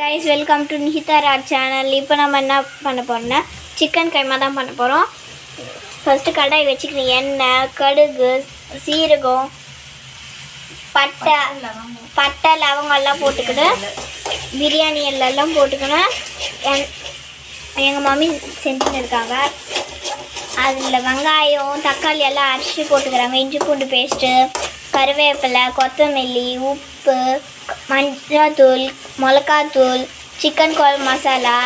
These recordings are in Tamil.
guys, welcome to Nihita Raj channel. இப்போ நம்ம என்ன பண்ண போறோம்னா சிக்கன் கைமா தான் பண்ண போறோம். ஃபர்ஸ்ட் கடாய் வெச்சிக்கிறேன். எண்ணெய், கடுகு, சீரகம், பட்டை, லவங்கம் எல்லாம் போட்டுக்கிட்டு பிரியாணி எல்லாம் போட்டுக்கணும். எங்கள் மம்மி செஞ்சுன்னு இருக்காங்க. அதில் வெங்காயம், தக்காளி எல்லாம் அரைச்சி போட்டுக்கிறாங்க. இஞ்சி பூண்டு பேஸ்ட்டு, கருவேப்பிலை, கொத்தமல்லி, உப்பு, மஞ்சள்தூள், மிளகாத்தூள், சிக்கன் குழம்பு மசாலா,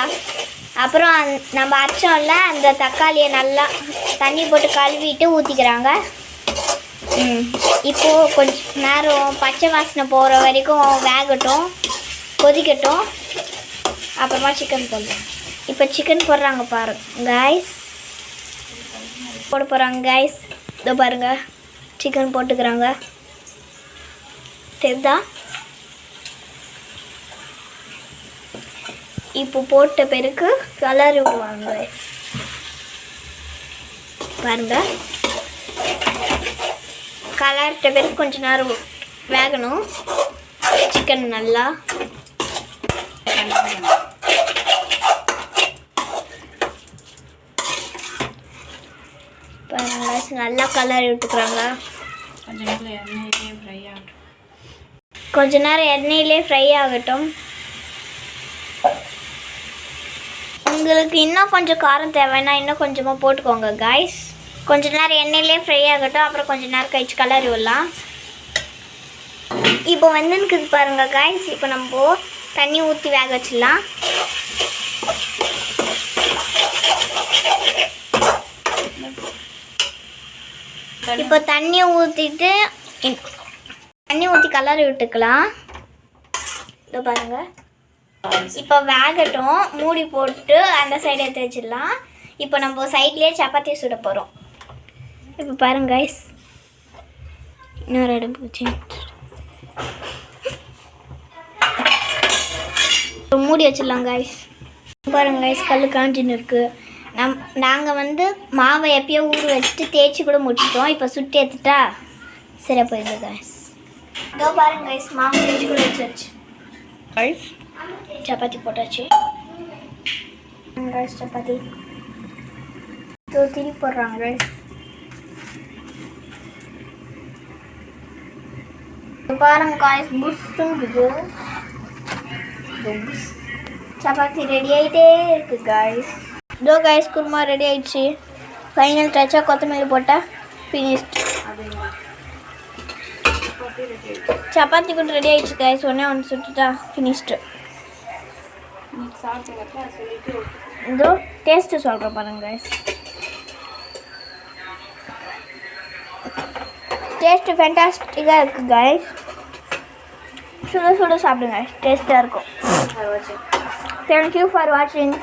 அப்புறம் நம்ம அரைச்சோம்ல அந்த தக்காளியை நல்லா தண்ணி போட்டு கழுவிட்டு ஊற்றிக்கிறாங்க. இப்போது கொஞ்சம் நேரம் பச்சை வாசனை போகிற வரைக்கும் வேகட்டும், கொதிக்கட்டும். அப்புறமா சிக்கன் போடலாம். இப்போ சிக்கன் போடுறாங்க பாருங்க கைஸ், போட போகிறாங்க கைஸ். இதோ பாருங்கள், சிக்கன் போட்டுக்கிறாங்க. தெரியுதா? இப்போ போட்ட பிறகு கலர் விடுவாங்க பாருங்க. கலர்ட்ட பிறகு கொஞ்ச நேரம் வேகணும் சிக்கன் நல்லா. பாருங்க, நல்லா கலர் விட்டுக்கிறாங்க. கொஞ்ச நேரம் எண்ணெயிலே ஃப்ரை ஆகட்டும். உங்களுக்கு இன்னும் கொஞ்சம் காரம் தேவைன்னா இன்னும் கொஞ்சமாக போட்டுக்கோங்க கைஸ். கொஞ்ச நேரம் எண்ணெயிலே ஃப்ரை ஆகட்டும். அப்புறம் கொஞ்ச நேரம் கழிச்சு கலர் விடலாம். இப்போ வந்துருக்குது பாருங்கள் கைஸ். இப்போ நம்ம தண்ணி ஊற்றி வேக வச்சிடலாம். இப்போ தண்ணி ஊற்றி கலர் விட்டுக்கலாம். இதோ பாருங்கள். இப்போ வேகட்டும், மூடி போட்டு அந்த சைடு எடுத்து வச்சிடலாம். இப்போ நம்ம சைட்லேயே சப்பாத்தி சுட போகிறோம். இப்போ பாருங்க கைஸ், இன்னொரு இடம் போச்சு. மூடி வச்சிடலாம் கைஸ். பாருங்க கைஸ், கல் காஞ்சின்னு இருக்குது. நாங்கள் மாவை எப்பயோ ஊற வச்சுட்டு தேய்ச்சி கூட முடிச்சிட்டோம். இப்போ சுட்டு எடுத்துட்டா சரியா போயிடுது கைஸ். இதோ பாருங்க கைஸ், மாவு தேய்ச்சி கூட வச்சாச்சு கைஸ். சப்பாத்தி போட்டாச்சு கைஸ். சப்பாத்தி திருப்பி போடுறாங்க கைஸ். பாருங்க கைஸ், புஷ்ஷுங்குது. சப்பாத்தி ரெடி ஆகிட்டே இருக்கு கைஸ். இதோ கைஸ், குருமா ரெடி ஆயிடுச்சு. ஃபைனல் டச்சாக கொத்தமல்லி போட்டால் ஃபினிஷ்ட். சப்பாத்தி கூட ரெடி ஆயிடுச்சு கைஸ். ஒன்று சுட்டுட்டா ஃபினிஷ்டு. இதோ டேஸ்ட்டு சொல்கிறேன் பாருங்க கைஸ். டேஸ்ட்டு ஃபேண்டாஸ்டிக்காக இருக்குது கைஸ். சுட சுட சாப்பிடுங்க, டேஸ்ட்டாக இருக்கும். தேங்க்யூ ஃபார் வாட்சிங்.